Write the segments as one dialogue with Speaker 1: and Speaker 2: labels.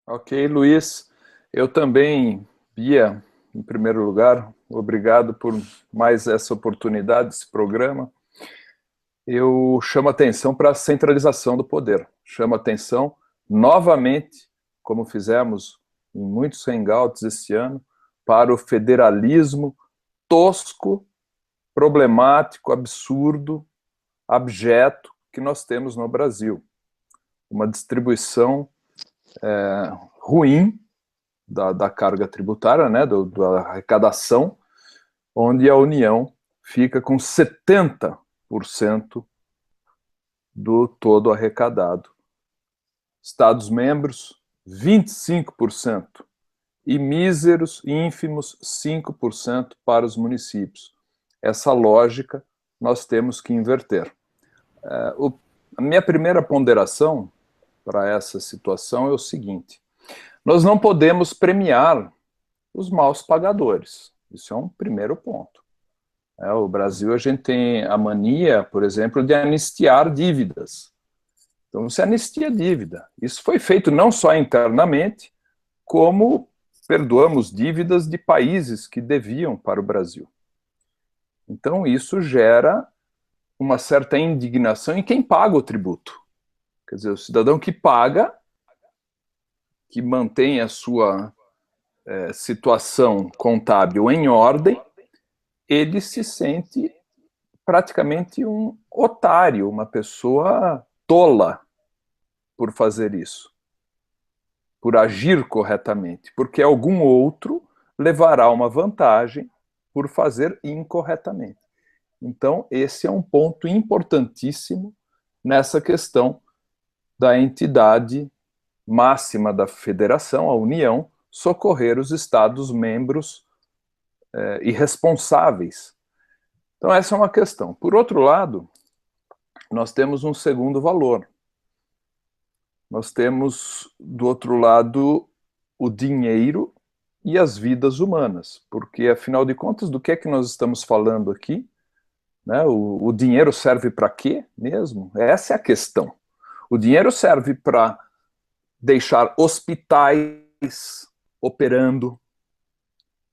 Speaker 1: Ok, Luiz. Eu também, Bia, em primeiro lugar, obrigado por mais essa oportunidade, esse programa. Eu chamo atenção para a centralização do poder. Chamo atenção novamente, como fizemos em muitos hangouts esse ano, para o federalismo tosco, problemático, absurdo, abjeto que nós temos no Brasil. Uma distribuição ruim da carga tributária, né, da arrecadação, onde a União fica com 70% do todo arrecadado. Estados-membros, 25%. E míseros, ínfimos, 5% para os municípios. Essa lógica nós temos que inverter. A minha primeira ponderação para essa situação é o seguinte: nós não podemos premiar os maus pagadores. Isso é um primeiro ponto. O Brasil, a gente tem a mania, por exemplo, de anistiar dívidas. Então, você anistia dívida. Isso foi feito não só internamente, como perdoamos dívidas de países que deviam para o Brasil. Então, isso gera uma certa indignação em quem paga o tributo. Quer dizer, o cidadão que paga, que mantém a sua situação contábil em ordem, ele se sente praticamente um otário, uma pessoa tola por fazer isso, por agir corretamente, porque algum outro levará uma vantagem por fazer incorretamente. Então, esse é um ponto importantíssimo nessa questão da entidade máxima da federação, a União, socorrer os Estados-membros irresponsáveis. Então, essa é uma questão. Por outro lado, nós temos um segundo valor. Nós temos, do outro lado, o dinheiro e as vidas humanas, porque, afinal de contas, do que é que nós estamos falando aqui? Né? O dinheiro serve para quê mesmo? Essa é a questão. O dinheiro serve para deixar hospitais operando.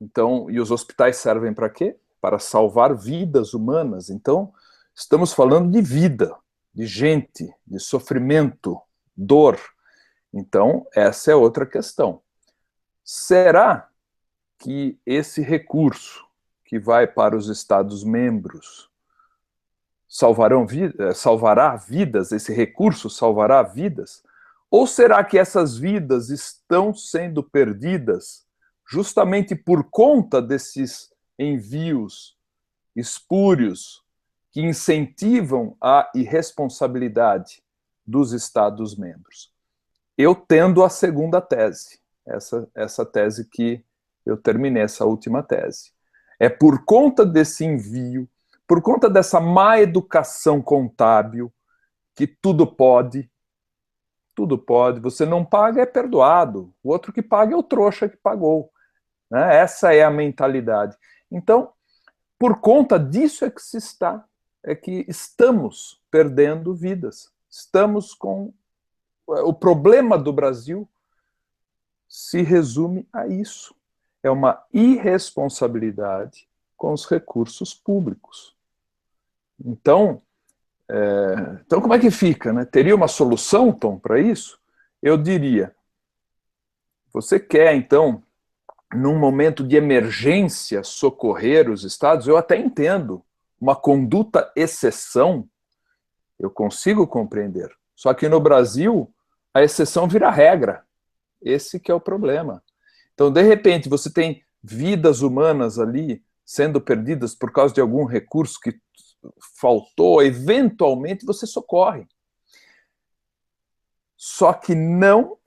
Speaker 1: Então, e os hospitais servem para quê? Para salvar vidas humanas. Então, estamos falando de vida, de gente, de sofrimento, dor. Então, essa é outra questão. Será que esse recurso que vai para os Estados-membros salvará vidas? Esse recurso salvará vidas? Ou será que essas vidas estão sendo perdidas justamente por conta desses envios espúrios que incentivam a irresponsabilidade dos Estados-membros? Eu tendo a segunda tese, essa tese que eu terminei, essa última tese. É por conta desse envio, por conta dessa má educação contábil, que tudo pode, você não paga, é perdoado. O outro que paga é o trouxa que pagou. Né? Essa é a mentalidade. Então, por conta disso é que estamos perdendo vidas. Estamos com... O problema do Brasil se resume a isso. É uma irresponsabilidade com os recursos públicos. Então, como é que fica? Né? Teria uma solução, Tom, para isso? Eu diria, você quer, então, num momento de emergência, socorrer os estados? Eu até entendo. Uma conduta exceção, eu consigo compreender. Só que no Brasil, a exceção vira regra. Esse que é o problema. Então, de repente, você tem vidas humanas ali sendo perdidas por causa de algum recurso que faltou, eventualmente você socorre. Só que não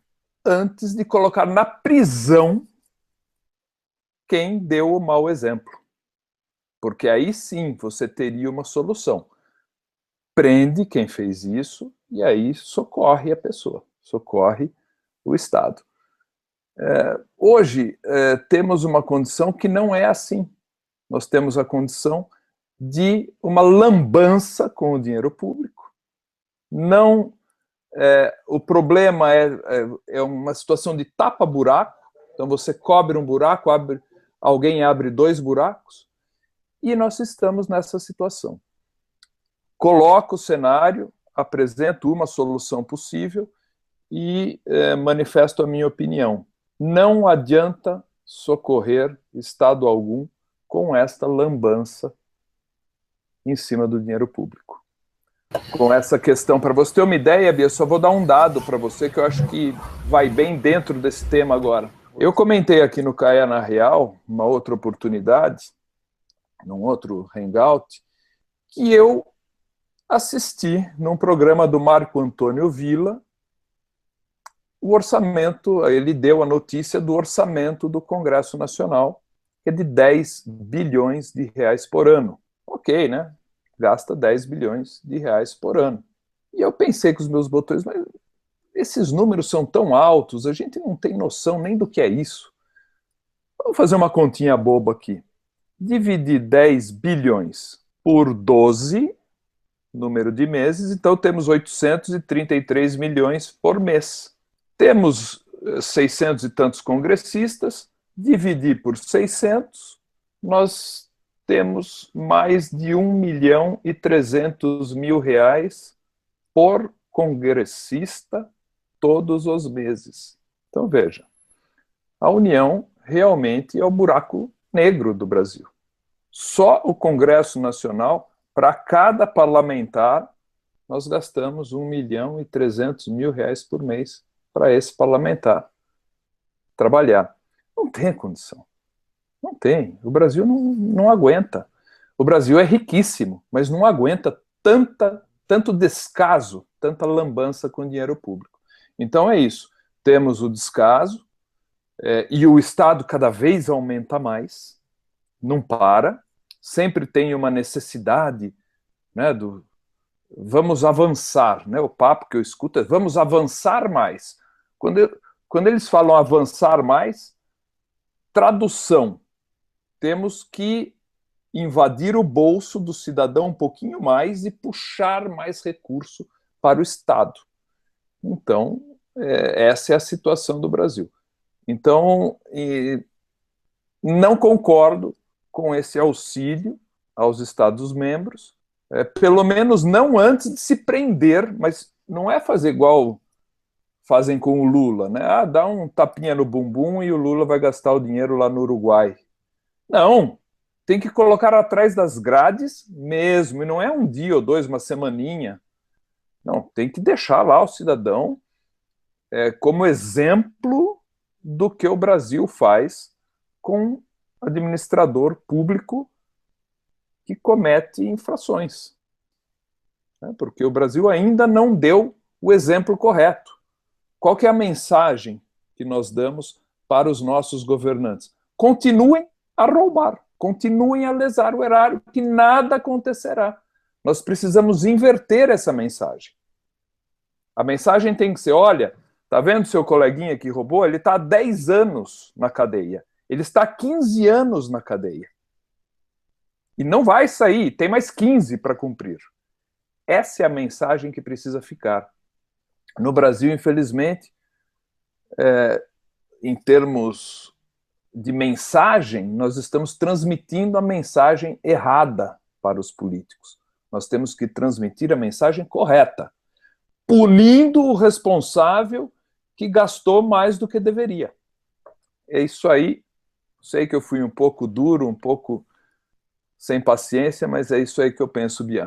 Speaker 1: antes de colocar na prisão quem deu o mau exemplo. Porque aí sim você teria uma solução. Prende quem fez isso e aí socorre a pessoa, socorre o Estado. Hoje temos uma condição que não é assim. Nós temos a condição de uma lambança com o dinheiro público, não o problema é uma situação de tapa-buraco, então você cobre um buraco, alguém abre 2 buracos, e nós estamos nessa situação. Coloco o cenário, apresento uma solução possível e manifesto a minha opinião. Não adianta socorrer Estado algum com esta lambança em cima do dinheiro público. Com essa questão, para você ter uma ideia, Bia, só vou dar um dado para você que eu acho que vai bem dentro desse tema agora. Eu comentei aqui no Caia na Real, uma outra oportunidade, num outro hangout, que eu assisti num programa do Marco Antônio Villa, o orçamento, ele deu a notícia do orçamento do Congresso Nacional, que é de 10 bilhões de reais por ano. Ok, né? Gasta 10 bilhões de reais por ano. E eu pensei com os meus botões, mas esses números são tão altos, a gente não tem noção nem do que é isso. Vamos fazer uma continha boba aqui. Dividir 10 bilhões por 12, número de meses, então temos 833 milhões por mês. Temos 600 e tantos congressistas, dividir por 600, nós temos mais de 1.300.000 reais por congressista todos os meses. Então veja, a União realmente é o buraco negro do Brasil. Só o Congresso Nacional, para cada parlamentar, nós gastamos 1.300.000 reais por mês para esse parlamentar trabalhar. Não tem condição. Não tem. O Brasil não aguenta. O Brasil é riquíssimo, mas não aguenta tanto descaso, tanta lambança com dinheiro público. Então é isso. Temos o descaso, e o Estado cada vez aumenta mais, não para, sempre tem uma necessidade, né, vamos avançar, né, o papo que eu escuto é vamos avançar mais. Quando eles falam avançar mais, tradução, temos que invadir o bolso do cidadão um pouquinho mais e puxar mais recurso para o Estado. Então, essa é a situação do Brasil. Então, não concordo com esse auxílio aos Estados-membros, pelo menos não antes de se prender, mas não é fazer igual fazem com o Lula, né? Ah, dá um tapinha no bumbum e o Lula vai gastar o dinheiro lá no Uruguai. Não, tem que colocar atrás das grades mesmo, e não é um dia ou dois, uma semaninha. Não, tem que deixar lá o cidadão como exemplo do que o Brasil faz com administrador público que comete infrações. Porque o Brasil ainda não deu o exemplo correto. Qual que é a mensagem que nós damos para os nossos governantes? Continuem a roubar, continuem a lesar o erário, que nada acontecerá. Nós precisamos inverter essa mensagem. A mensagem tem que ser, olha, tá vendo seu coleguinha que roubou? Ele está há 10 anos na cadeia. Ele está há 15 anos na cadeia. E não vai sair, tem mais 15 para cumprir. Essa é a mensagem que precisa ficar. No Brasil, infelizmente, em termos de mensagem, nós estamos transmitindo a mensagem errada para os políticos. Nós temos que transmitir a mensagem correta, punindo o responsável que gastou mais do que deveria. É isso aí. Sei que eu fui um pouco duro, um pouco sem paciência, mas é isso aí que eu penso, Bia.